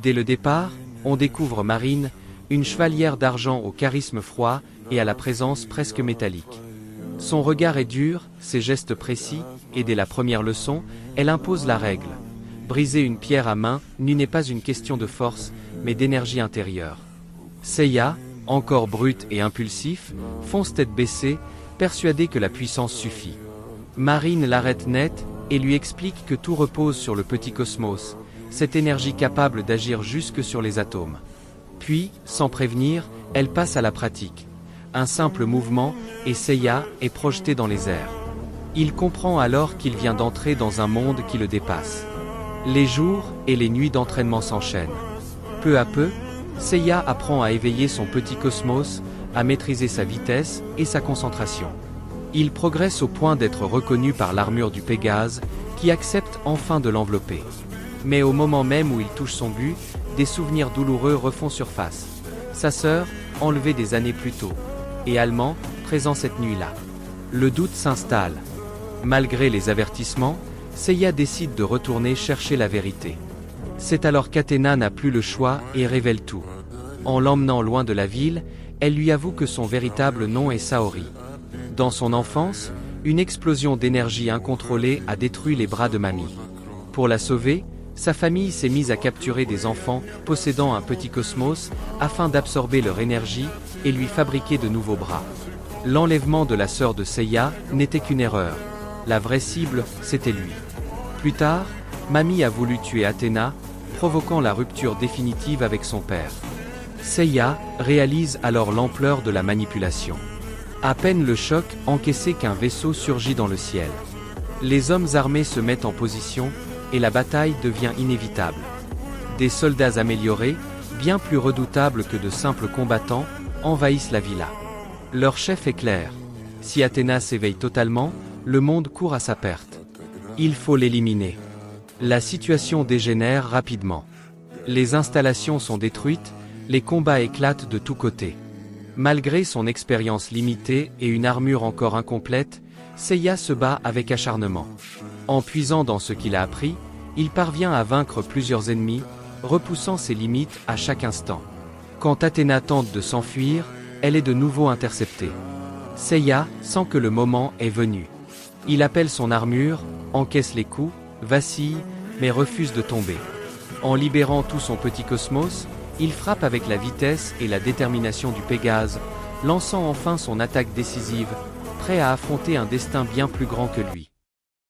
Dès le départ, on découvre Marine, une chevalière d'argent au charisme froid et à la présence presque métallique. Son regard est dur, ses gestes précis, et dès la première leçon, elle impose la règle. Briser une pierre à main n'est pas une question de force, mais d'énergie intérieure. Seiya, encore brut et impulsif, fonce tête baissée, persuadé que la puissance suffit. Marine l'arrête net et lui explique que tout repose sur le petit cosmos, cette énergie capable d'agir jusque sur les atomes. Puis, sans prévenir, elle passe à la pratique. Un simple mouvement, et Seiya est projeté dans les airs. Il comprend alors qu'il vient d'entrer dans un monde qui le dépasse. Les jours et les nuits d'entraînement s'enchaînent. Peu à peu, Seiya apprend à éveiller son petit cosmos, à maîtriser sa vitesse et sa concentration. Il progresse au point d'être reconnu par l'armure du Pégase, qui accepte enfin de l'envelopper. Mais au moment même où il touche son but, des souvenirs douloureux refont surface. Sa sœur, enlevée des années plus tôt, et Allemand, présent cette nuit-là. Le doute s'installe. Malgré les avertissements, Seiya décide de retourner chercher la vérité. C'est alors qu'Athéna n'a plus le choix et révèle tout. En l'emmenant loin de la ville, elle lui avoue que son véritable nom est Saori. Dans son enfance, une explosion d'énergie incontrôlée a détruit les bras de mamie. Pour la sauver, sa famille s'est mise à capturer des enfants possédant un petit cosmos afin d'absorber leur énergie et lui fabriquer de nouveaux bras. L'enlèvement de la sœur de Seiya n'était qu'une erreur. La vraie cible, c'était lui. Plus tard, mamie a voulu tuer Athéna, provoquant la rupture définitive avec son père. Seiya réalise alors l'ampleur de la manipulation. À peine le choc encaissé qu'un vaisseau surgit dans le ciel. Les hommes armés se mettent en position, et la bataille devient inévitable. Des soldats améliorés, bien plus redoutables que de simples combattants, envahissent la villa. Leur chef est clair. Si Athéna s'éveille totalement, le monde court à sa perte. Il faut l'éliminer. La situation dégénère rapidement. Les installations sont détruites, les combats éclatent de tous côtés. Malgré son expérience limitée et une armure encore incomplète, Seiya se bat avec acharnement. En puisant dans ce qu'il a appris, il parvient à vaincre plusieurs ennemis, repoussant ses limites à chaque instant. Quand Athéna tente de s'enfuir, elle est de nouveau interceptée. Seiya sent que le moment est venu. Il appelle son armure, encaisse les coups, vacille, mais refuse de tomber. En libérant tout son petit cosmos, il frappe avec la vitesse et la détermination du Pégase, lançant enfin son attaque décisive, prêt à affronter un destin bien plus grand que lui.